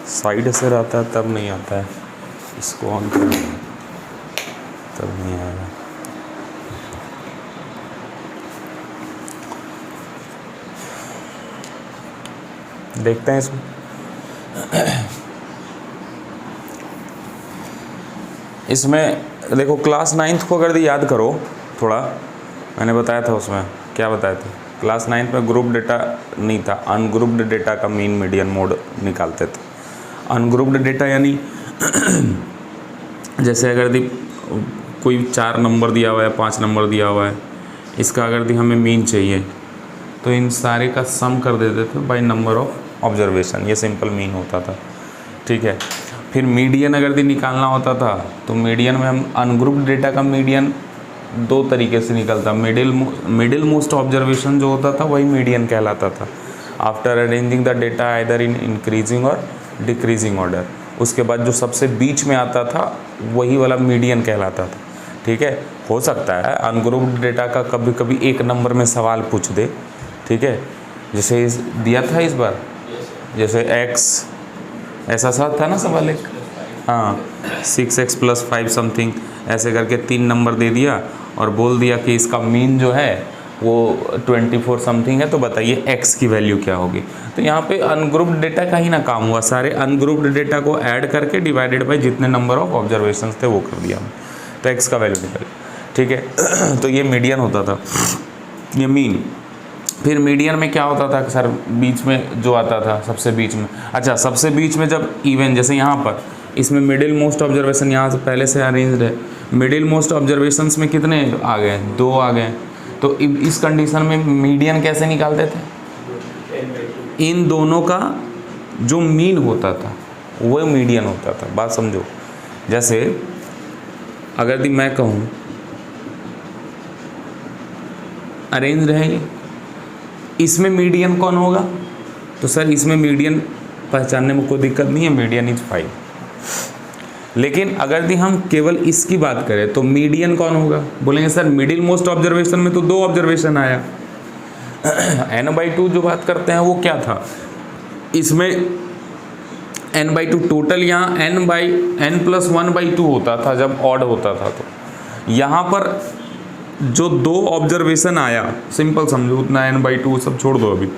Side से रहता है तब नहीं आता है, इसको ऑन कर तब नहीं आएगा। देखते हैं इसमें। इसमें देखो क्लास 9th को अगर याद करो थोड़ा, मैंने बताया था उसमें क्या बताया था, क्लास 9th में ग्रुप डेटा नहीं था, अनग्रुप्ड डेटा का मीन मीडियन मोड निकालते थे। अनग्रुप्ड डेटा यानी जैसे अगर कोई 4 नंबर दिया हुआ है, 5 नंबर दिया हुआ है, इसका अगर हमें मीन चाहिए तो इन सारे का सम कर देते थे बाय नंबर ऑफ ऑब्जर्वेशन, ये सिंपल मीन होता था। ठीक है, फिर मीडियन अगर निकालना होता था तो मीडियन में हम अनग्रुप्ड डेटा का मीडियन 2 तरीके से निकलता। मिडिल मोस्ट ऑब्जर्वेशन जो होता था वही मीडियन कहलाता था, after arranging the data either in increasing और डिक्रीजिंग ऑर्डर। उसके बाद जो सबसे बीच में आता था वही वाला मीडियन कहलाता था। ठीक है, हो सकता है अनग्रुप्ड डेटा का कभी कभी 1 नंबर में सवाल पूछ दे। ठीक है, जैसे दिया था इस बार, जैसे x ऐसा सा था ना सवाल एक, हाँ 6x + 5 समथिंग ऐसे करके 3 नंबर दे दिया और बोल दिया कि इसका मीन जो है वो 24 समथिंग है, तो बताइए x की वैल्यू क्या होगी। तो यहाँ पे अनग्रुप्ड डेटा का ही ना काम हुआ, सारे अनग्रुप्ड डेटा को ऐड करके डिवाइडेड बाय जितने नंबर ऑफ ऑब्जर्वेशंस थे वो कर दिया हमने, तो x का वैल्यू निकल। ठीक है, तो ये मीडियन होता था, ये मीन। फिर मीडियन में क्या होता था कि सर बीच में जो आता था सबसे बीच में, अच्छा सबसे बीच में जब इवन जैसे यहाँ पर इसमें मिडिल मोस्ट ऑब्जर्वेशन यहाँ से पहले से अरेंज्ड है, मिडिल मोस्ट ऑब्जर्वेशंस में कितने आ गए, 2 आ गए। तो इस कंडीशन में मीडियन कैसे निकालते थे, इन दोनों का जो मीन होता था वो मीडियन होता था। बात समझो, जैसे अगर मैं कहूँ अरेंज्ड है ये, इसमें मीडियन कौन होगा, तो सर इसमें मीडियन पहचानने में कोई दिक्कत नहीं है, मीडियन इज 5। लेकिन अगर हम केवल इसकी बात करें तो मीडियन कौन होगा, बोलेंगे सर मिडिल मोस्ट ऑब्जर्वेशन में तो 2 ऑब्जर्वेशन आया। n/2 जो बात करते हैं वो क्या था, इसमें n/2 टोटल, यहाँ n+1/2 होता था जब ऑड होता था। तो यहाँ पर जो 2 ऑब्जर्वेशन आया, सिंपल समझो, उतना n/2 सब छोड़ दो, अभी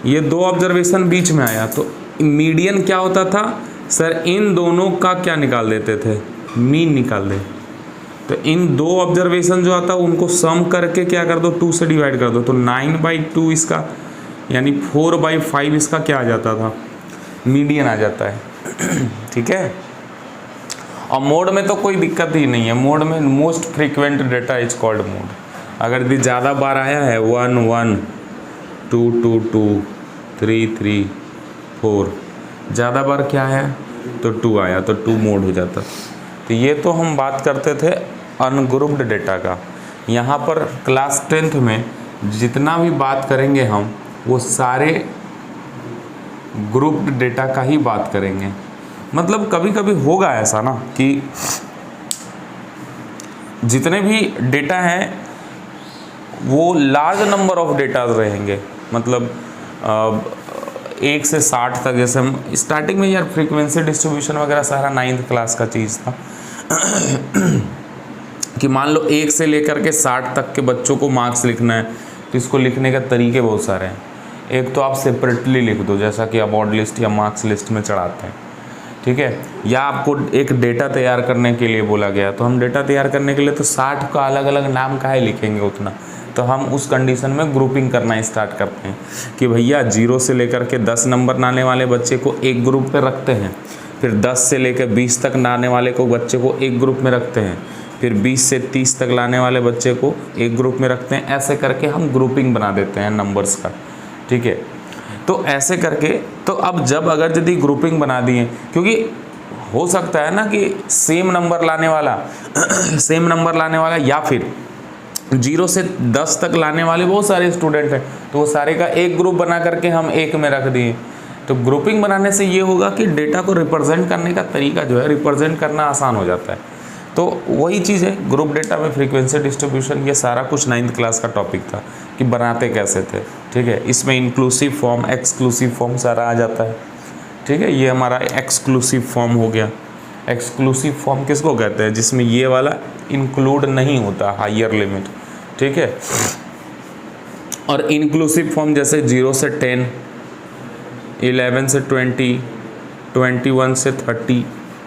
ये 2 ऑब्जर्वेशन बीच में आया, तो मीडियन क्या होता था सर, इन दोनों का क्या निकाल देते थे, मीन निकाल दे। तो इन 2 ऑब्जर्वेशन जो आता उनको सम करके क्या कर दो, 2 से डिवाइड कर दो, तो 9/2 इसका यानी 4/5 इसका क्या आ जाता था, मीडियन आ जाता है। ठीक है, और मोड में तो कोई दिक्कत ही नहीं है, मोड में most frequent data is called mode. अगर ये ज़्यादा बार आया है 1 1 2 2 2 3 3 4, ज़्यादा बार क्या है तो 2 आया, तो 2 मोड हो जाता। तो ये तो हम बात करते थे अनग्रुप्ड डेटा का। यहाँ पर क्लास 10th में जितना भी बात करेंगे हम वो सारे ग्रुप्ड डेटा का ही बात करेंगे। मतलब कभी कभी होगा ऐसा ना कि जितने भी डेटा हैं वो लार्ज नंबर ऑफ डेटा रहेंगे, मतलब 1 से 60 तक। जैसे हम स्टार्टिंग में यार फ्रीक्वेंसी डिस्ट्रीब्यूशन वगैरह सारा 9th क्लास का चीज़ था कि मान लो 1 से लेकर के 60 तक के बच्चों को मार्क्स लिखना है, तो इसको लिखने के तरीके बहुत सारे हैं। एक तो आप सेपरेटली लिख दो, जैसा कि अवार्ड लिस्ट या मार्क्स लिस्ट में चढ़ाते हैं, ठीक है। या आपको एक डेटा तैयार करने के लिए बोला गया, तो हम डेटा तैयार करने के लिए तो 60 का अलग अलग नाम काहे लिखेंगे उतना, तो हम उस कंडीशन में ग्रुपिंग करना स्टार्ट करते हैं कि भैया 0 से लेकर के 10 नंबर लाने वाले बच्चे को एक ग्रुप पे रखते हैं, फिर 10 से लेकर 20 तक लाने वाले को बच्चे को एक ग्रुप में रखते हैं, फिर 20 से 30 तक लाने वाले बच्चे को एक ग्रुप में रखते हैं। ऐसे करके हम ग्रुपिंग बना देते हैं नंबर्स का, ठीक है। तो ऐसे करके, तो अब जब अगर यदि ग्रुपिंग बना दिए, क्योंकि हो सकता है ना कि सेम नंबर लाने वाला या फिर 0 से 10 तक लाने वाले बहुत सारे स्टूडेंट हैं, तो वो सारे का एक ग्रुप बना करके हम एक में रख दिए। तो ग्रुपिंग बनाने से ये होगा कि डेटा को रिप्रेजेंट करने का तरीका जो है, रिप्रेजेंट करना आसान हो जाता है। तो वही चीज़ है ग्रुप डेटा में फ्रीक्वेंसी डिस्ट्रीब्यूशन, ये सारा कुछ 9th क्लास का टॉपिक था कि बनाते कैसे थे, ठीक है। इसमें इंक्लूसिव फॉर्म, एक्सक्लूसिव फॉर्म सारा आ जाता है, ठीक है, ये हमारा एक्सक्लूसिव फॉर्म हो गया। एक्सक्लूसिव फॉर्म किसको कहते हैं? जिसमें ये वाला इंक्लूड नहीं होता, हायर लिमिट, ठीक है। और इंक्लूसिव फॉर्म जैसे 0 से 10, 11 से 20, 21 से 30,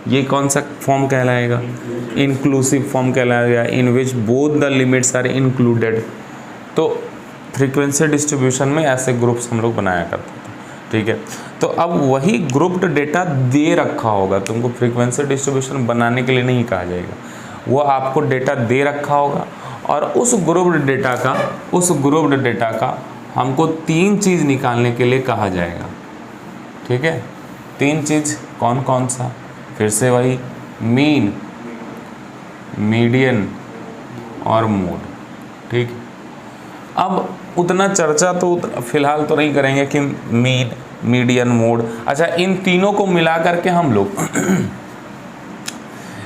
ये कौन सा फॉर्म कहलाएगा? इंक्लूसिव फॉर्म कहलाएगा, in which both the limits are included. तो फ्रीक्वेंसी डिस्ट्रीब्यूशन में ऐसे ग्रुप्स हम लोग बनाया करते थे, ठीक है। तो अब वही ग्रुप्ड डेटा दे रखा होगा, तुमको फ्रीक्वेंसी डिस्ट्रीब्यूशन बनाने के लिए नहीं कहा जाएगा, वो आपको डेटा दे रखा होगा और उस ग्रुप्ड डेटा का हमको 3 चीज़ निकालने के लिए कहा जाएगा, ठीक है। 3 चीज़ कौन कौन सा? फिर से वही मीन, मीडियन और मोड, ठीक। अब उतना चर्चा तो फिलहाल तो नहीं करेंगे कि मीन, मीडियन, मोड। अच्छा, इन तीनों को मिला करके हम लोग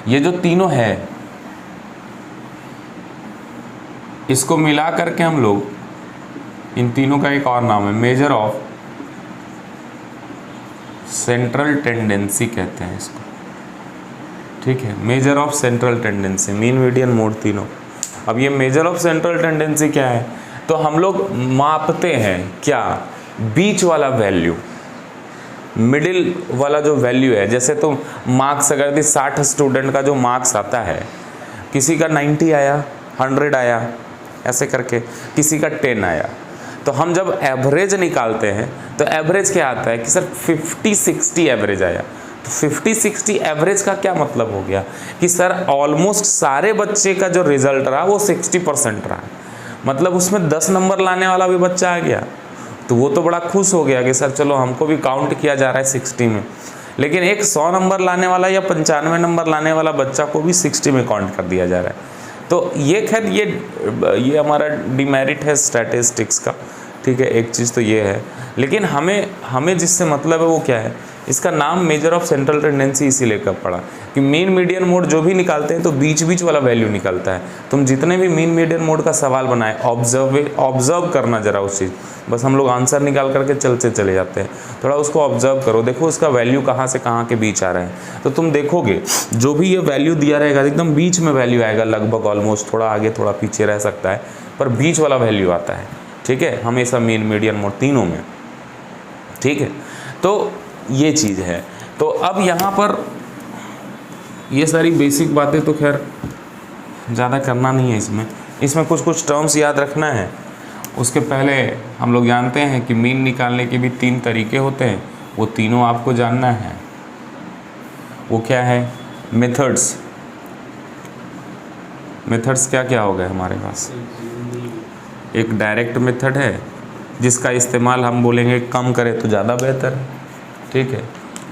ये जो तीनों है इसको मिला करके हम लोग, इन तीनों का एक और नाम है मेजर ऑफ सेंट्रल टेंडेंसी कहते हैं इसको, ठीक है। Measure of central tendency, mean, median, mode, तीनों। अब ये मेजर ऑफ सेंट्रल टेंडेंसी क्या है? तो हम लोग मापते हैं क्या? बीच वाला वैल्यू, मिडिल वाला जो वैल्यू है। जैसे तो मार्क्स अगर यदि 60 स्टूडेंट का जो मार्क्स आता है, किसी का 90 आया, 100 आया, ऐसे करके किसी का 10 आया, तो हम जब एवरेज निकालते हैं तो एवरेज क्या आता है कि सर 50-60 एवरेज आया। तो 50-60 एवरेज का क्या मतलब हो गया कि सर ऑलमोस्ट सारे बच्चे का जो रिजल्ट रहा वो 60% रहा, मतलब उसमें 10 नंबर लाने वाला भी बच्चा आ गया, तो वो तो बड़ा खुश हो गया कि सर चलो हमको भी काउंट किया जा रहा है 60 में। लेकिन एक 100 नंबर लाने वाला या 95 नंबर लाने वाला बच्चा को भी 60 में काउंट कर दिया जा रहा है। तो ये खैर ये हमारा डिमेरिट है स्टैटिस्टिक्स का, ठीक है। एक चीज़ तो ये है, लेकिन हमें जिससे मतलब है वो क्या है, इसका नाम मेजर ऑफ सेंट्रल टेंडेंसी इसीलिए कब पड़ा कि मीन, मीडियन, मोड जो भी निकालते हैं तो बीच वाला वैल्यू निकलता है। तुम जितने भी मीन, मीडियन, मोड का सवाल बनाए, ऑब्जर्व करना जरा उस चीज़, बस हम लोग आंसर निकाल करके चले जाते हैं, थोड़ा उसको ऑब्जर्व करो, देखो उसका वैल्यू कहाँ से कहाँ के बीच आ रहे हैं। तो तुम देखोगे जो भी ये वैल्यू दिया रहेगा एकदम बीच में वैल्यू आएगा, लगभग ऑलमोस्ट, थोड़ा आगे थोड़ा पीछे रह सकता है, पर बीच वाला वैल्यू आता है, ठीक है, हमेशा मीन, मीडियन, मोड तीनों में, ठीक है। तो ये चीज़ है। तो अब यहाँ पर ये सारी बेसिक बातें तो खैर ज़्यादा करना नहीं है, इसमें कुछ टर्म्स याद रखना है। उसके पहले हम लोग जानते हैं कि मीन निकालने के भी 3 तरीके होते हैं, वो तीनों आपको जानना है। वो क्या है? मेथड्स क्या क्या हो गए हमारे पास? एक डायरेक्ट मेथड है जिसका इस्तेमाल हम बोलेंगे कम करें तो ज़्यादा बेहतर है, ठीक है।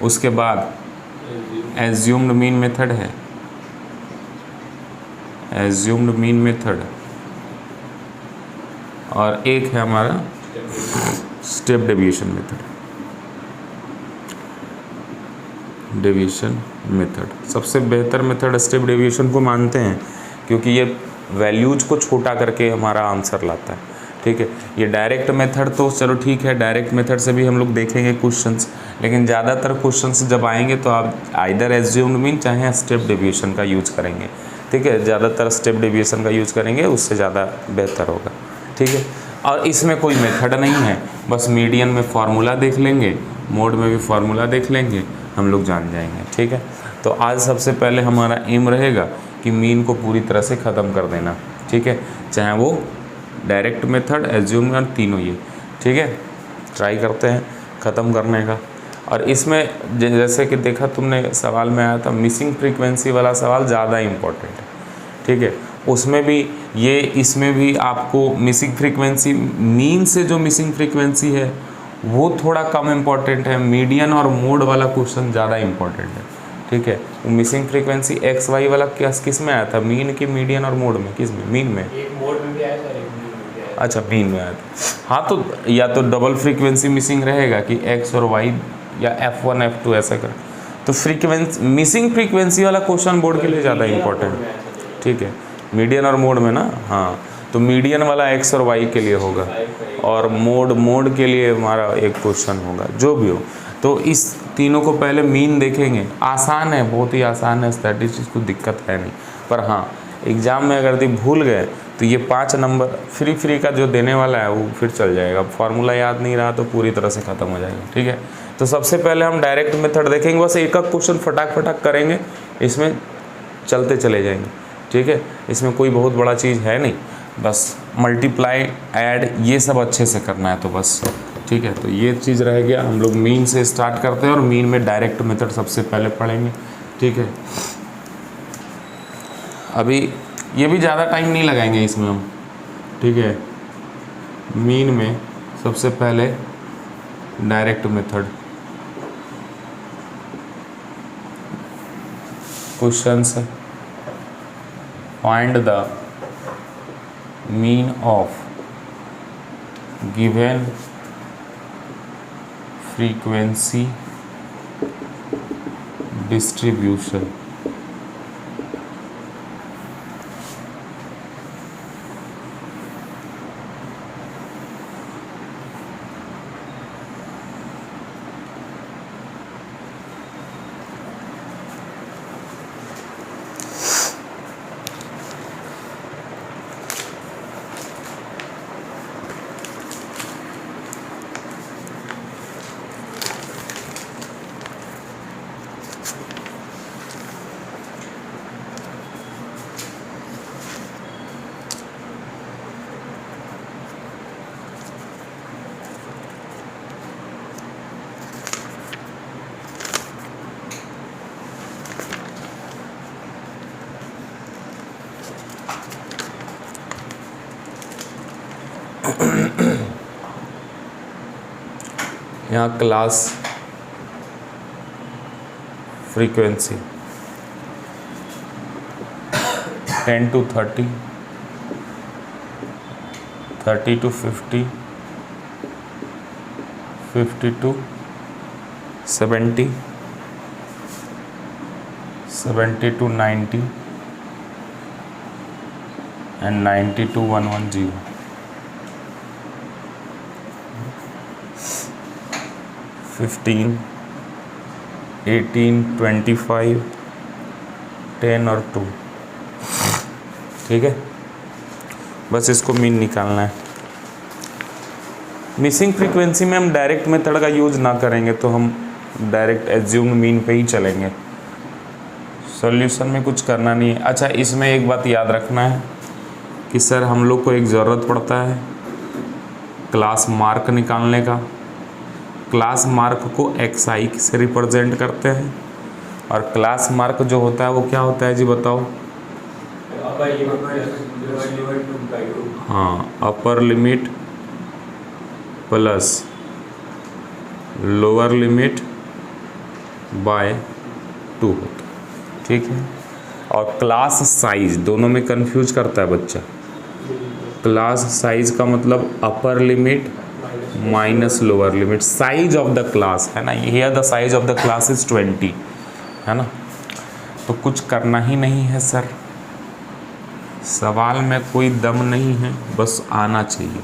उसके बाद एज्यूम्ड मीन मेथड है, एज्यूम्ड मीन मेथड, और एक है हमारा स्टेप डेविएशन मेथड। सबसे बेहतर मेथड स्टेप डेविएशन को मानते हैं क्योंकि ये वैल्यूज को छोटा करके हमारा आंसर लाता है, ठीक है। ये डायरेक्ट मेथड तो चलो ठीक है, डायरेक्ट मेथड से भी हम लोग देखेंगे क्वेश्चंस, लेकिन ज़्यादातर क्वेश्चंस जब आएंगे तो आप आइदर एज्यूम्ड मीन चाहे स्टेप डेविएशन का यूज़ करेंगे, ठीक है। ज़्यादातर स्टेप डेविएशन का यूज़ करेंगे, उससे ज़्यादा बेहतर होगा, ठीक है। और इसमें कोई मेथड नहीं है, बस मीडियन में फार्मूला देख लेंगे, मोड में भी फार्मूला देख लेंगे, हम लोग जान जाएंगे, ठीक है। तो आज सबसे पहले हमारा एम रहेगा कि मीन को पूरी तरह से ख़त्म कर देना, ठीक है, चाहे वो डायरेक्ट मेथड, एज्यूम और तीनों ये, ठीक है। ट्राई करते हैं ख़त्म करने का। और इसमें जैसे कि देखा तुमने सवाल में आया था, मिसिंग फ्रीक्वेंसी वाला सवाल ज़्यादा इम्पोर्टेंट है, ठीक है। उसमें भी इसमें भी आपको मिसिंग फ्रीक्वेंसी, मीन से जो मिसिंग फ्रीक्वेंसी है वो थोड़ा कम इम्पोर्टेंट है, मीडियन और मोड वाला क्वेश्चन ज़्यादा इम्पोर्टेंट है, ठीक है। वो मिसिंग फ्रीक्वेंसी एक्स वाई वाला किस में आया था? मीन की, मीडियन और मोड में? किस में? मीन में। एक मोड में भी आया था, एक मीन में भी आया। अच्छा, मीन में आया था। हाँ, तो या तो डबल फ्रीक्वेंसी मिसिंग रहेगा कि एक्स और वाई, या F1 F2 ऐसा कर। तो फ्रीक्वेंसी, मिसिंग फ्रीक्वेंसी वाला क्वेश्चन बोर्ड के लिए ज़्यादा इम्पोर्टेंट, ठीक है। मीडियन और मोड में ना, हाँ, तो मीडियन वाला एक्स और वाई के लिए होगा, और मोड के लिए हमारा एक क्वेश्चन होगा, जो भी हो। तो इस तीनों को पहले मीन देखेंगे, आसान है, बहुत ही आसान है, स्टैटिस्टिक्स को दिक्कत है नहीं। पर हाँ, एग्ज़ाम में अगर भूल गए तो ये 5 नंबर फ्री का जो देने वाला है वो फिर चल जाएगा। फार्मूला याद नहीं रहा तो पूरी तरह से ख़त्म हो जाएगा। ठीक है, तो सबसे पहले हम डायरेक्ट मेथड देखेंगे, बस एक क्वेश्चन फटाक करेंगे, इसमें चलते चले जाएंगे। ठीक है, इसमें कोई बहुत बड़ा चीज़ है नहीं, बस मल्टीप्लाई ऐड ये सब अच्छे से करना है तो बस। ठीक है, तो ये चीज़ रह गया। हम लोग मीन से स्टार्ट करते हैं और मीन में डायरेक्ट मेथड सबसे पहले पढ़ेंगे। ठीक है, अभी ये भी ज़्यादा टाइम नहीं लगाएंगे इसमें हम। ठीक है, मीन में सबसे पहले direct method, questions find the mean of given frequency distribution. यहाँ class frequency 10 to 30, 30 to 50, 50 to 70, 70 to 90 and 90 to 110. 15, 18, 25, 10 और 2। ठीक है, बस इसको मीन निकालना है। मिसिंग फ्रीक्वेंसी में हम डायरेक्ट मेथड का यूज़ ना करेंगे तो हम डायरेक्ट एज्यूम्ड मीन पे ही चलेंगे, सॉल्यूशन में कुछ करना नहीं है। अच्छा, इसमें एक बात याद रखना है कि सर हम लोग को एक ज़रूरत पड़ता है क्लास मार्क निकालने का। क्लास मार्क को xi से रिप्रेजेंट करते हैं और क्लास मार्क जो होता है वो क्या होता है जी बताओ? हाँ, upper limit plus lower limit by 2 होता है। ठीक है, और क्लास साइज दोनों में कंफ्यूज करता है बच्चा। क्लास साइज का मतलब upper limit minus lower limit, size of the class है ना। Here the size of the class is 20 है ना। तो कुछ करना ही नहीं है सर, सवाल में कोई दम नहीं है, बस आना चाहिए।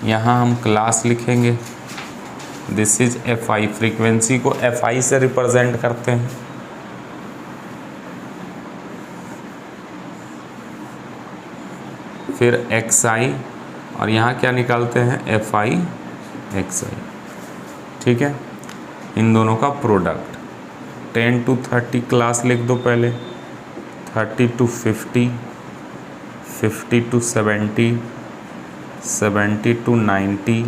यहाँ हम क्लास लिखेंगे, दिस इज fi, फ्रीक्वेंसी को fi से रिप्रेजेंट करते हैं। फिर xi और यहाँ क्या निकालते हैं fi xi। ठीक है, इन दोनों का प्रोडक्ट 10 to 30 क्लास लिख दो पहले, 30 to 50, 50 to 70, 70 to 90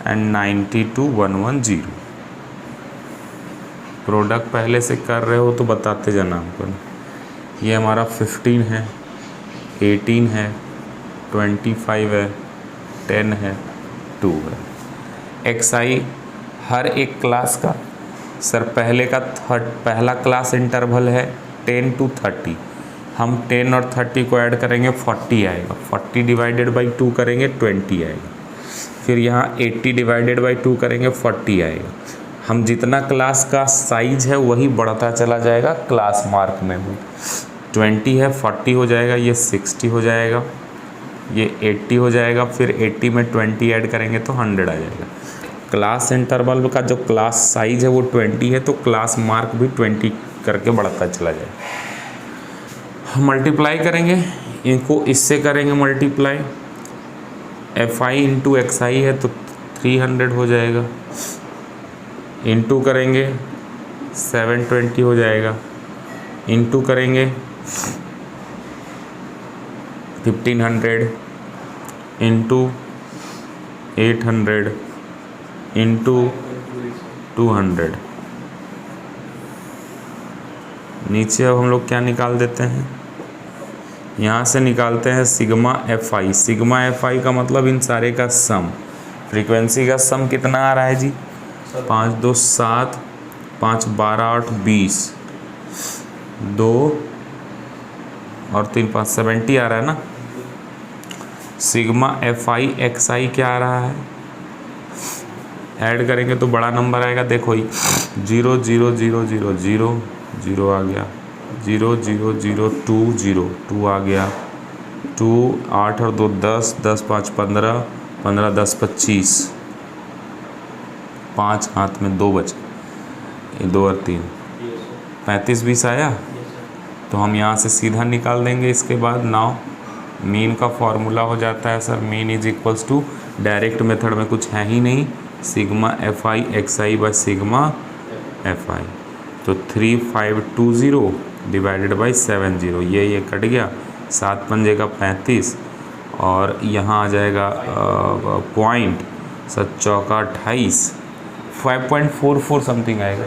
and 90 to 110। Product पहले से कर रहे हो तो बताते जाना हमको। ये हमारा 15 है, 18 है, 25 है, 10 है, 2 है। xi हर एक क्लास का सर पहले का पहला क्लास इंटरवल है 10 to 30, हम 10 और 30 को ऐड करेंगे 40 आएगा, 40 डिवाइडेड बाई 2 करेंगे 20 आएगा। फिर यहाँ 80 डिवाइडेड बाई 2 करेंगे 40 आएगा। हम जितना क्लास का साइज है वही बढ़ता चला जाएगा क्लास मार्क में भी। 20 है 40 हो जाएगा, ये 60 हो जाएगा, ये 80 हो जाएगा, फिर 80 में 20 ऐड करेंगे तो 100 आ जाएगा। क्लास इंटरवल का जो क्लास साइज है वो 20 है, तो क्लास मार्क भी 20 करके बढ़ता चला जाएगा। मल्टीप्लाई करेंगे, इनको इससे करेंगे मल्टीप्लाई, fi इंटू xi है तो 300 हो जाएगा, इंटू करेंगे 720 हो जाएगा, इंटू करेंगे 1500 इंटू 800 इंटू 200। नीचे अब हम लोग क्या निकाल देते हैं, यहाँ से निकालते हैं सिग्मा fi। सिग्मा fi का मतलब इन सारे का सम, फ्रीक्वेंसी का सम कितना आ रहा है जी, 5 2 7, 5 12 8 20, 2 और 3 5 70 आ रहा है ना। सिग्मा fi xi क्या आ रहा है, ऐड करेंगे तो बड़ा नंबर आएगा, देखो ही 0 0 0 0 0 0 आ गया, 0 0 0 2 0 2 आ गया, 2 8 और 2 10, 10 5 15, 15 10 25, 5 हाथ में 2 बचे, ये 2 और 3 35 20 आया। तो हम यहाँ से सीधा निकाल देंगे। इसके बाद नाउ मीन का फॉर्मूला हो जाता है sir, mean is equals to, direct method में कुछ है ही नहीं, sigma fi xi by sigma fi। तो 3520 डिवाइडेड बाई 70, ये कट गया, 7 पंजे का 35 और यहाँ आ जाएगा पॉइंट, 7 चौका 28, 5.44 समथिंग आएगा।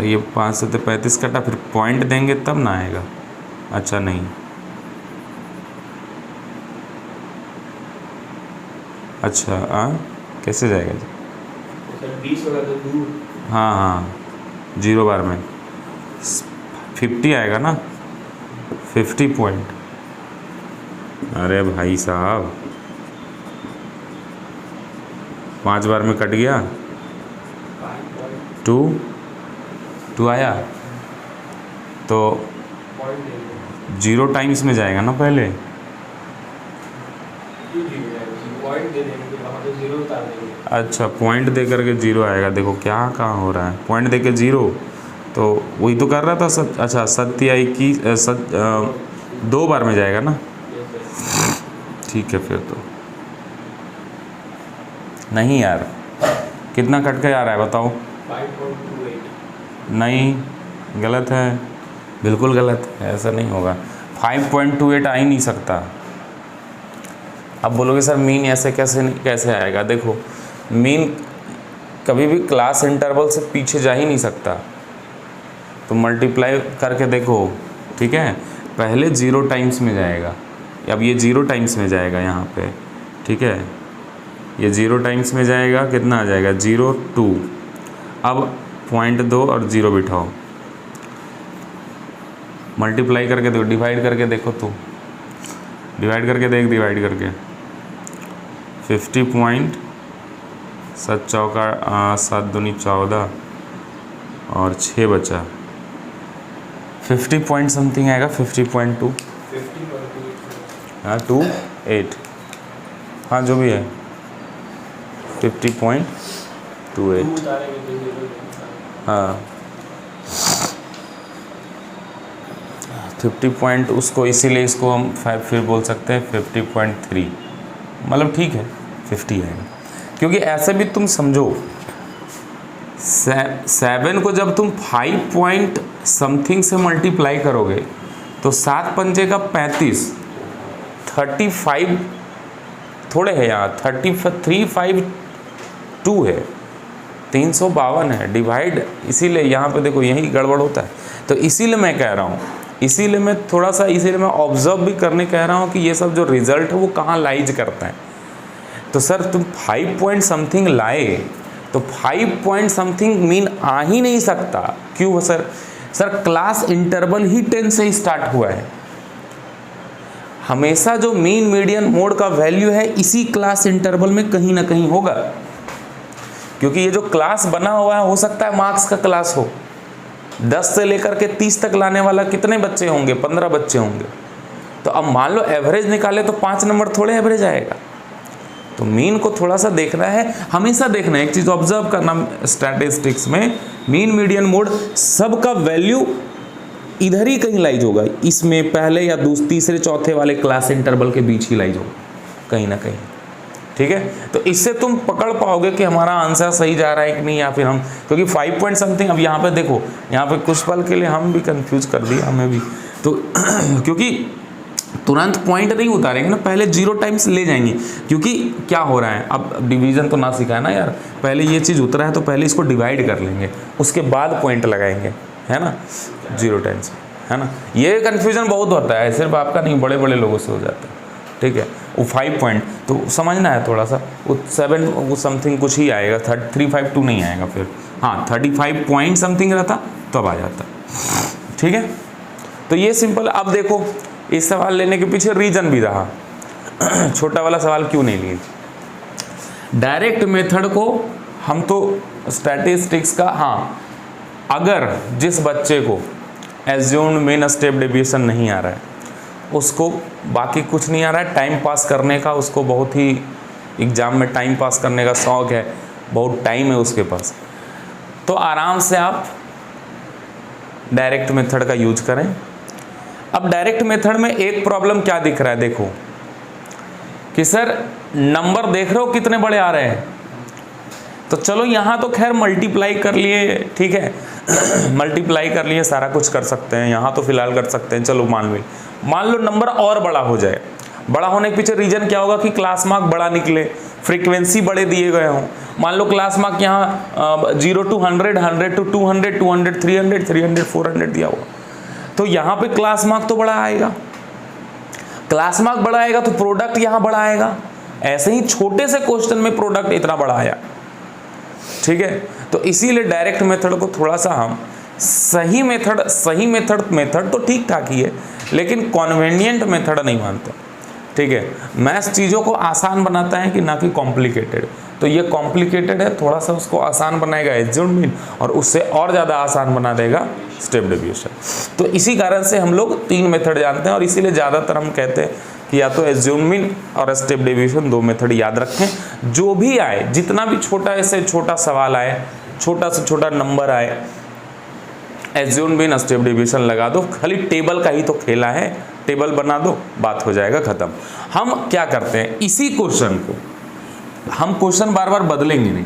ये 5 से 35 कटा, फिर पॉइंट देंगे तब ना आएगा। अच्छा नहीं, अच्छा कैसे जाएगा जी, 20 होगा तो दूर। हाँ हाँ, 0 बार में 50 आएगा ना, 50 पॉइंट। अरे भाई साहब 5 बार में कट गया, 2 आया तो 0 टाइम्स में जाएगा ना पहले, अच्छा पॉइंट दे करके 0 आएगा। देखो क्या कहाँ हो रहा है, पॉइंट दे के 0, तो वही तो कर रहा था अच्छा सत्य आई की 2 बार में जाएगा ना, ठीक है। फिर तो नहीं यार, कितना कट के आ रहा है बताओ, 5.28। नहीं गलत है, बिल्कुल गलत है, ऐसा नहीं होगा, 5.28 आ ही नहीं सकता। अब बोलोगे सर मीन ऐसे कैसे आएगा, देखो मीन कभी भी क्लास इंटरवल से पीछे जा ही नहीं सकता, तो मल्टीप्लाई करके देखो, ठीक है। पहले 0 टाइम्स में जाएगा, अब ये 0 टाइम्स में जाएगा यहाँ पे, ठीक है, ये 0 टाइम्स में जाएगा, कितना आ जाएगा 0 2, अब 0.2 और 0 बिठाओ, मल्टीप्लाई करके देखो, डिवाइड करके देखो, तो डिवाइड करके देख, डिवाइड करके 50 7 चौका 7 दूनी 14 और 6 बचा, 50 पॉइंट समथिंग आएगा, 50.2, हाँ 28, हाँ जो भी है 50.28, हाँ 50 पॉइंट उसको, इसीलिए इसको हम 5 फिर बोल सकते हैं 50.3, मतलब ठीक है 50 है, क्योंकि ऐसे भी तुम समझो 7 को जब तुम 5 पॉइंट समथिंग से मल्टीप्लाई करोगे तो 7 पंजे का 35, 35 थोड़े है यहाँ, 352 है, 352 है, डिवाइड, इसीलिए यहाँ पे देखो यही गड़बड़ होता है। तो इसीलिए मैं कह रहा हूँ, इसीलिए मैं थोड़ा सा, इसीलिए मैं ऑब्जर्व भी करने कह रहा हूँ कि ये सब जो रिजल्ट है वो कहाँ लाइज करता है। तो सर तुम 5 पॉइंट समथिंग लाए तो 5 पॉइंट समथिंग मीन आ ही नहीं सकता, क्यों सर? सर क्लास इंटरवल ही 10 से स्टार्ट हुआ है, हमेशा जो मीन मीडियन मोड का वैल्यू है इसी क्लास इंटरवल में कहीं ना कहीं होगा, क्योंकि ये जो क्लास बना हुआ है हो सकता है मार्क्स का क्लास हो, 10 से लेकर के 30 तक लाने वाला कितने बच्चे होंगे? 15 बच्चे होंगे। तो अब मान लो एवरेज निकाले तो 5 नंबर थोड़े एवरेज आएगा। तो मीन को थोड़ा सा देखना है, हमेशा देखना है। एक चीज़ ऑब्जर्व करना स्टैटिस्टिक्स में, मीन मीडियन मोड सबका वैल्यू इधर ही कहीं लाइज होगा, इसमें पहले या तीसरे चौथे वाले क्लास इंटरवल के बीच ही लाइज होगा कहीं ना कहीं। ठीक है, तो इससे तुम पकड़ पाओगे कि हमारा आंसर सही जा रहा है कि नहीं, या फिर हम, क्योंकि 5 पॉइंट समथिंग, अब यहाँ पे देखो, यहाँ पे कुछ पल के लिए हम भी कंफ्यूज कर दिया, हमें भी तो क्योंकि तुरंत पॉइंट नहीं उतारेंगे ना, पहले 0 टाइम्स ले जाएंगे। क्योंकि क्या हो रहा है, अब डिवीजन तो ना सिखाया ना यार, पहले ये चीज़ उतरा है तो पहले इसको डिवाइड कर लेंगे, उसके बाद पॉइंट लगाएंगे, है ना, 0 टाइम्स, है ना। ये कन्फ्यूजन बहुत होता है, सिर्फ आपका नहीं, बड़े बड़े लोगों से हो जाता है। ठीक है, वो 5 पॉइंट तो समझना है थोड़ा सा, वो 7 वो समथिंग कुछ ही आएगा, 352 नहीं आएगा फिर, हाँ 35 पॉइंट समथिंग रहता तब आ जाता। ठीक है, तो ये सिंपल। अब देखो इस सवाल लेने के पीछे रीजन भी रहा। छोटा वाला सवाल क्यों नहीं लिए? डायरेक्ट मेथड को हम तो स्टैटिस्टिक्स का, हाँ अगर जिस बच्चे को एज्यूम्ड मीन स्टेप डेविएशन नहीं आ रहा है, उसको बाकी कुछ नहीं आ रहा है, टाइम पास करने का उसको बहुत ही एग्ज़ाम में टाइम पास करने का शौक़ है, बहुत टाइम है उसके पास, तो आराम से आप डायरेक्ट मेथड का यूज करें। अब डायरेक्ट मेथड में एक प्रॉब्लम क्या दिख रहा है, देखो कि सर नंबर देख रहे हो कितने बड़े आ रहे हैं, तो चलो यहाँ तो खैर मल्टीप्लाई कर लिए, ठीक है मल्टीप्लाई कर लिए, सारा कुछ कर सकते हैं, यहाँ तो फिलहाल कर सकते हैं, चलो मान लो नंबर और बड़ा हो जाए। बड़ा होने के पीछे रीजन क्या होगा कि क्लास मार्क बड़ा निकले, फ्रीक्वेंसी बड़े दिए गए हों। मान लो क्लास मार्क यहाँ 0 to 100, 100 to 200, 200, 300, 300, 400 दिया हुआ, तो यहाँ पे क्लास मार्क तो बड़ा आएगा, क्लास मार्क बड़ा आएगा तो प्रोडक्ट यहाँ बड़ा आएगा। ऐसे ही छोटे से क्वेश्चन में प्रोडक्ट इतना बड़ा आया। ठीक है, तो इसीलिए डायरेक्ट मेथड को थोड़ा सा हम सही मेथड तो ठीक ठाक ही है, लेकिन कॉन्वेनिएंट मेथड नहीं मानते। ठीक है, मैथ्स चीज़ों को आसान बनाता है कि ना कि कॉम्प्लिकेटेड, तो ये कॉम्प्लिकेटेड है, थोड़ा सा उसको आसान बनाएगा एज्यूम्ड मीन, और उससे और ज़्यादा आसान बना देगा स्टेप डेविएशन। तो इसी कारण से हम लोग 3 मेथड जानते हैं, और इसीलिए ज़्यादातर हम कहते हैं कि या तो एज्यूम्ड मीन और स्टेप डेविएशन 2 मेथड याद रखें। जो भी आए, जितना भी छोटा से छोटा सवाल आए, छोटा से छोटा नंबर आए, एज्यूम्ड मीन स्टेप डेविएशन लगा दो, खाली टेबल का ही तो खेला है, टेबल बना दो, बात हो जाएगा ख़त्म। हम क्या करते हैं, इसी क्वेश्चन को हम क्वेश्चन बार बार बदलेंगे नहीं,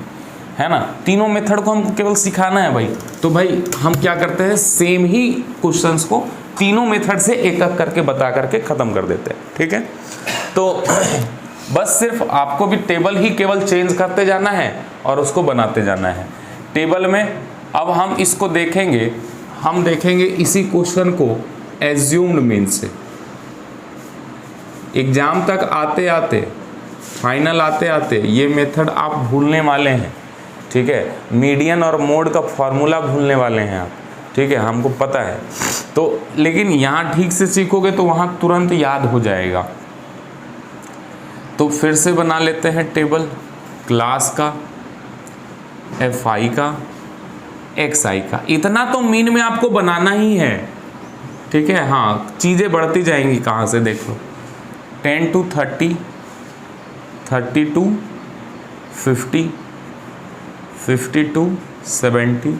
है ना, तीनों मेथड को हमको केवल सिखाना है भाई। तो भाई हम क्या करते हैं, सेम ही क्वेश्चंस को तीनों मेथड से एक एक करके बता करके ख़त्म कर देते हैं। ठीक है, तो बस सिर्फ आपको भी टेबल ही केवल चेंज करते जाना है और उसको बनाते जाना है टेबल में। अब हम इसको देखेंगे, हम देखेंगे इसी क्वेश्चन को एज्यूम्ड मीन से। एग्जाम तक आते आते, फाइनल आते आते ये मेथड आप भूलने वाले हैं। ठीक है, मीडियन और मोड का फॉर्मूला भूलने वाले हैं आप। ठीक है, हमको पता है, तो लेकिन यहाँ ठीक से सीखोगे तो वहाँ तुरंत याद हो जाएगा। तो फिर से बना लेते हैं टेबल, क्लास का, fi का, xi का, इतना तो मीन में आपको बनाना ही है। ठीक है, हाँ चीज़ें बढ़ती जाएंगी, कहाँ से देख लो, 10 to 30, 30 to 50, 50 to 70,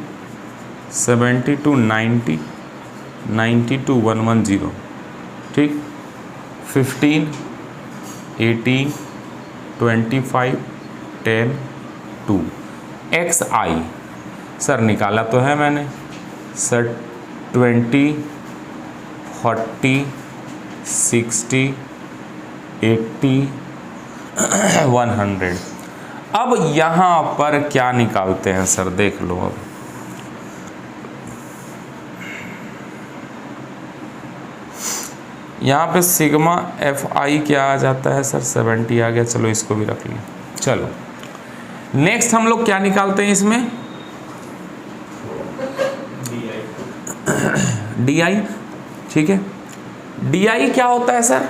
70 to 90, 90 to 110। ठीक, 15, 18, 25, 10, 2। xi सर निकाला तो है मैंने सर, 20, 40, 60, 80, 100। अब यहाँ पर क्या निकालते हैं सर, देख लो। अब यहाँ पे सिग्मा fi क्या आ जाता है सर, 70 आ गया, चलो इसको भी रख लिया। चलो नेक्स्ट हम लोग क्या निकालते हैं इसमें, di। ठीक है, di क्या होता है सर,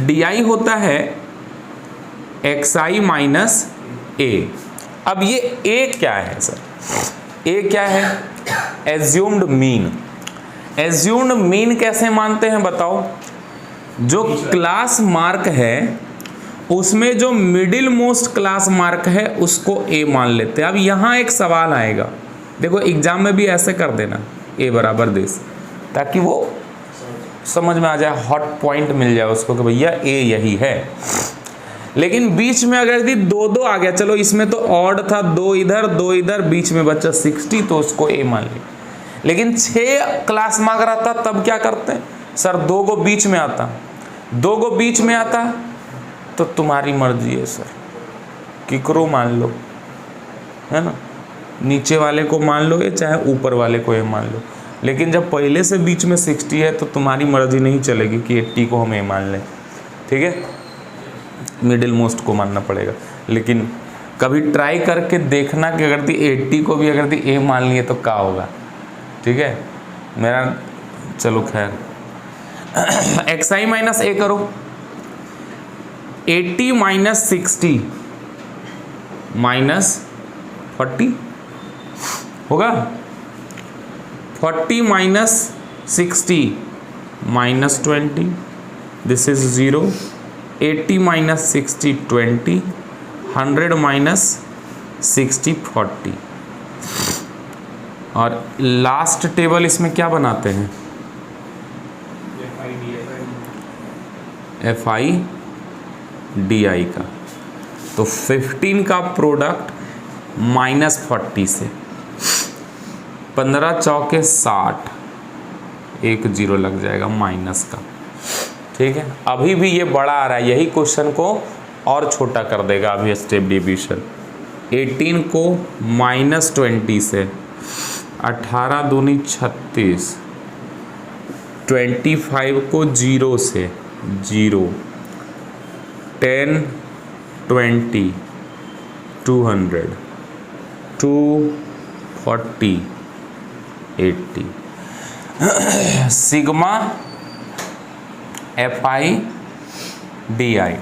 di होता है xi माइनस a। अब ये a क्या है सर, ए क्या है? Assumed mean. एज्यूम्ड मीन कैसे मानते हैं बताओ? जो क्लास मार्क है उसमें जो मिडिल मोस्ट क्लास मार्क है उसको ए मान लेते हैं। अब यहाँ एक सवाल आएगा, देखो एग्जाम में भी ऐसे कर देना ए बराबर दिस, ताकि वो समझ में आ जाए, हॉट पॉइंट मिल जाए उसको कि भैया ए यही है। लेकिन बीच में अगर यदि 2-2 आ गया, चलो इसमें तो ऑड था, 2 इधर बीच में बचा 60, तो उसको ए मान लिया। लेकिन 6 क्लास मार्क रहता तब क्या करते हैं सर? 2 को बीच में आता, 2 को बीच में आता तो तुम्हारी मर्जी है सर, किकरो मान लो, है ना, नीचे वाले को मान लो या चाहे ऊपर वाले को ये मान लो। लेकिन जब पहले से बीच में 60 है तो तुम्हारी मर्जी नहीं चलेगी कि 80 को हम ए मान लें, ठीक है, मिडिल मोस्ट को मानना पड़ेगा। लेकिन कभी ट्राई करके देखना कि अगर 80 को भी अगर ए मान लिए तो क्या होगा, ठीक है मेरा। चलो खैर एक्स आई माइनस ए करो, 80 माइनस 60 माइनस 40 होगा, 40 minus 60 minus 20, this is 0, 80 minus 60 20, 100 minus 60 40। और लास्ट टेबल इसमें क्या बनाते हैं? एफ आई डी आई का। तो 15 का प्रोडक्ट माइनस 40 से, 15 चौके 60, 1 0 लग जाएगा माइनस का, ठीक है। अभी भी ये बड़ा आ रहा है, यही क्वेश्चन को और छोटा कर देगा अभी स्टेप डिवीजन। 18 को माइनस 20 से, 18 दूनी 36, 25 को 0 से 0, 10 20 200 240 80 sigma f i d i.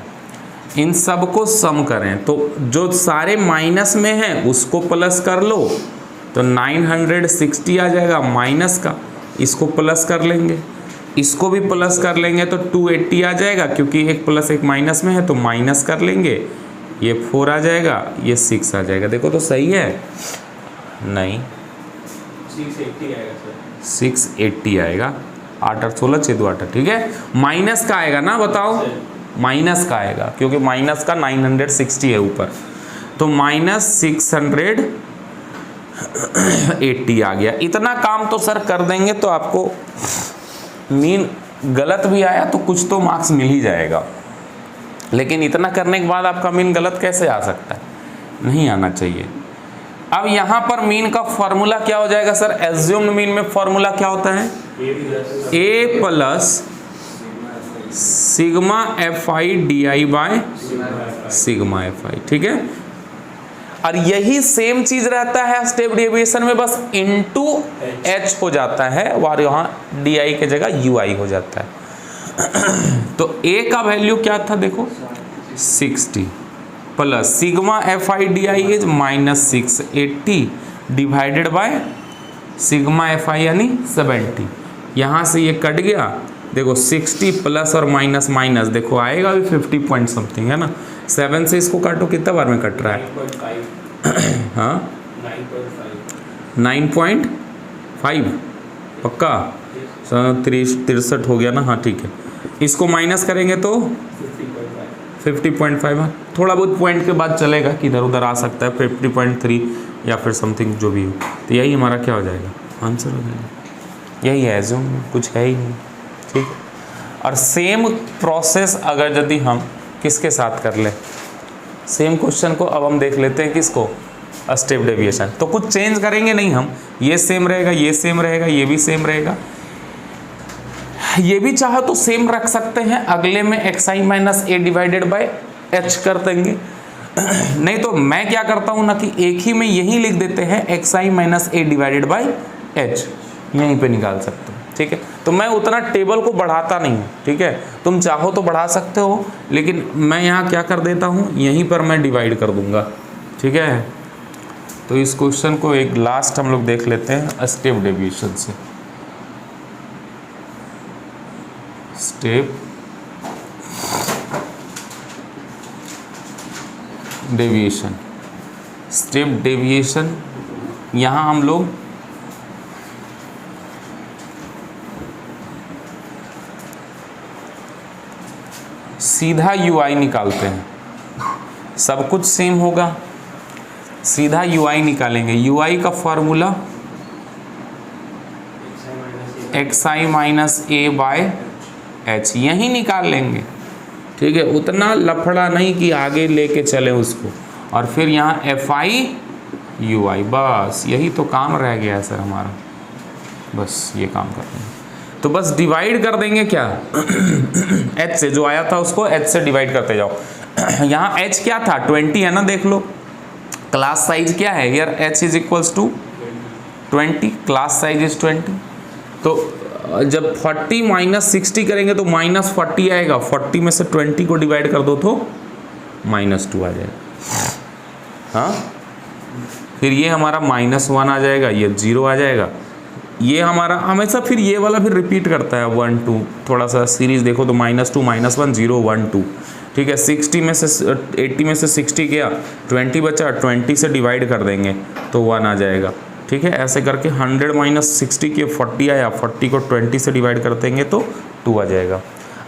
इन सब को सम करें तो जो सारे माइनस में हैं उसको प्लस कर लो तो 960 आ जाएगा माइनस का, इसको प्लस कर लेंगे, इसको भी प्लस कर लेंगे तो 280 आ जाएगा, क्योंकि एक प्लस एक माइनस में है तो माइनस कर लेंगे, ये 4 आ जाएगा, ये 6 आ जाएगा। देखो तो सही है, नहीं 680 आएगा सर, 680 आएगा, 8 और 16 6 2 8, ठीक है। माइनस का आएगा ना, बताओ माइनस का आएगा, क्योंकि माइनस का 960 है ऊपर, तो माइनस 680 आ गया। इतना काम तो सर कर देंगे तो आपको मीन गलत भी आया तो कुछ तो मार्क्स मिल ही जाएगा, लेकिन इतना करने के बाद आपका मीन गलत कैसे आ सकता है? नहीं आना चाहिए। अब यहाँ पर मीन का फॉर्मूला क्या हो जाएगा सर? एज्यूम्ड मीन में फॉर्मूला क्या होता है? A plus sigma f i d i by sigma f i, ठीक है। और यही सेम चीज रहता है स्टेप डेविएशन में, बस इनटू एच हो जाता है और यहाँ डी आई के जगह यू आई हो जाता है। तो ए का वैल्यू क्या था देखो 60 plus sigma f i d I is minus 680 divided by sigma f आई यानी 70। यहाँ से ये कट गया, देखो 60 प्लस और माइनस माइनस देखो आएगा अभी 50 पॉइंट समथिंग है ना। 7 से इसको काटो कितना बार में कट रहा है? 9.5 हाँ 9.5 पक्का 63 हो गया ना, हाँ ठीक है। इसको माइनस करेंगे तो 50.5, थोड़ा बहुत पॉइंट के बाद चलेगा कि इधर उधर आ सकता है, 50.3 या फिर समथिंग जो भी हो, तो यही हमारा क्या हो जाएगा? आंसर हो जाएगा। यही है एज्यूम, कुछ है ही नहीं, ठीक। और सेम प्रोसेस अगर यदि हम किसके साथ कर ले, सेम क्वेश्चन को अब हम देख लेते हैं किसको, स्टेप डेविएशन। तो कुछ चेंज करेंगे नहीं हम, ये सेम रहेगा, ये सेम रहेगा, ये भी सेम रहेगा, ये भी चाहो तो सेम रख सकते हैं, अगले में x I minus A divided by H कर देंगे। नहीं तो मैं क्या करता हूँ ना कि एक ही में यही लिख देते हैं x I minus A divided by H, यहीं पे निकाल सकते हो, ठीक है। तो मैं उतना टेबल को बढ़ाता नहीं हूँ, ठीक है। तुम चाहो तो बढ़ा सकते हो, लेकिन मैं यहाँ क्या कर देता हूँ, यहीं पर मैं डिवाइड कर दूंगा, ठीक है। तो इस क्वेश्चन को एक लास्ट हम लोग देख लेते हैं स्टेप डेविएशन से। स्टेप डेविएशन, स्टेप डेविएशन, यहाँ हम लोग सीधा यूआई निकालते हैं। सब कुछ सेम होगा, सीधा यूआई निकालेंगे। यूआई का formula xi minus A by H, यही निकाल लेंगे। ठीक है, उतना लफड़ा नहीं कि आगे लेके चले उसको। और फिर यहाँ fi ui, बस यही तो काम रह गया है सर हमारा, बस ये काम कर देंगे। तो बस डिवाइड कर देंगे क्या h से, जो आया था उसको h से डिवाइड करते जाओ। यहाँ h क्या था 20 है ना, देख लो क्लास साइज क्या है यार, h is equals to 20, class size is 20। तो जब 40 माइनस 60 करेंगे तो माइनस 40 आएगा, 40 में से 20 को डिवाइड कर दो तो -2 आ जाएगा। हाँ, फिर ये हमारा -1 आ जाएगा, ये 0 आ जाएगा। ये हमारा हमेशा फिर ये वाला फिर रिपीट करता है 1 2, थोड़ा सा सीरीज देखो तो -2 -1 0 1 2। ठीक है, 80 में से 60 गया, 20 बचा, 20 से डिवाइड कर देंगे तो 1 आ जाएगा। ठीक है, ऐसे करके 100 माइनस 60 के 40 आया, 40 को 20 से डिवाइड कर देंगे तो 2 आ जाएगा।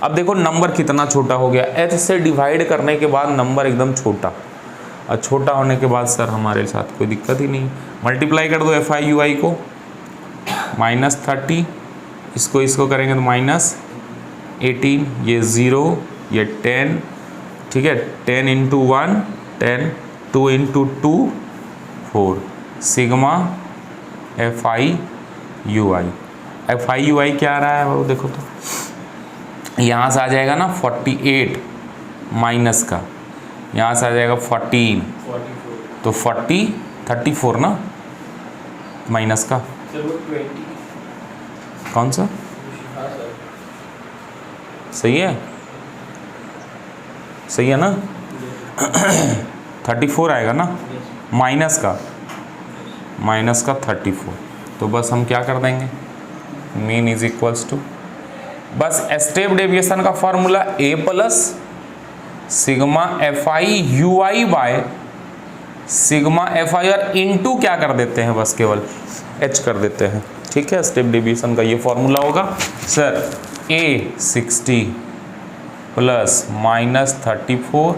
अब देखो नंबर कितना छोटा हो गया, h से डिवाइड करने के बाद नंबर एकदम छोटा, और छोटा होने के बाद सर हमारे साथ कोई दिक्कत ही नहीं। मल्टीप्लाई कर दो fi ui को, -30, इसको करेंगे तो -18, ये 0, ये 10। ठीक है, 10 into 1 10, 2 into 2 4, sigma fi ui क्या आ रहा है वो देखो तो, यहाँ से आ जाएगा ना 48 माइनस का, यहाँ से आ जाएगा 14, तो 34 ना माइनस का, कौन सा सही है, सही है ना 34 आएगा ना, माइनस का 34। तो बस हम क्या कर देंगे, मीन इज इक्वल्स टू, बस स्टेप डेविएशन का formula a plus sigma fi ui bye sigma fi, और इनटू क्या कर देते हैं, बस केवल h कर देते हैं। ठीक है, स्टेप डेविएशन का ये फॉर्मूला होगा sir, a 60 plus -34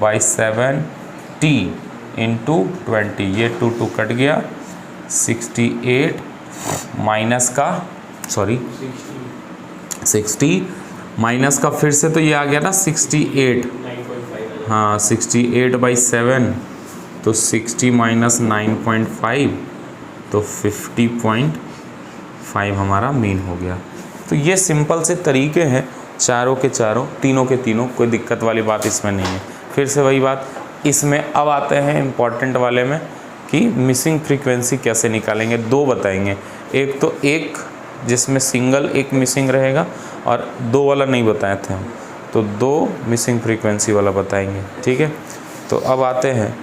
by 7t into 20, ये 2 2 कट गया, 68 माइनस का 60 माइनस का फिर से तो ये आ गया ना 68, हाँ 68 बाई 7, तो 60 माइनस 9.5, तो 50.5 हमारा मीन हो गया। तो ये सिंपल से तरीके हैं, चारों के चारों, तीनों के तीनों, कोई दिक्कत वाली बात इसमें नहीं है। फिर से वही बात, इसमें अब आते हैं इम्पॉर्टेंट वाले में कि मिसिंग फ्रीक्वेंसी कैसे निकालेंगे। 2 बताएंगे, एक तो एक जिसमें सिंगल एक मिसिंग रहेगा, और 2 वाला नहीं बताए थे हम, तो 2 मिसिंग फ्रीक्वेंसी वाला बताएंगे। ठीक है, तो अब आते हैं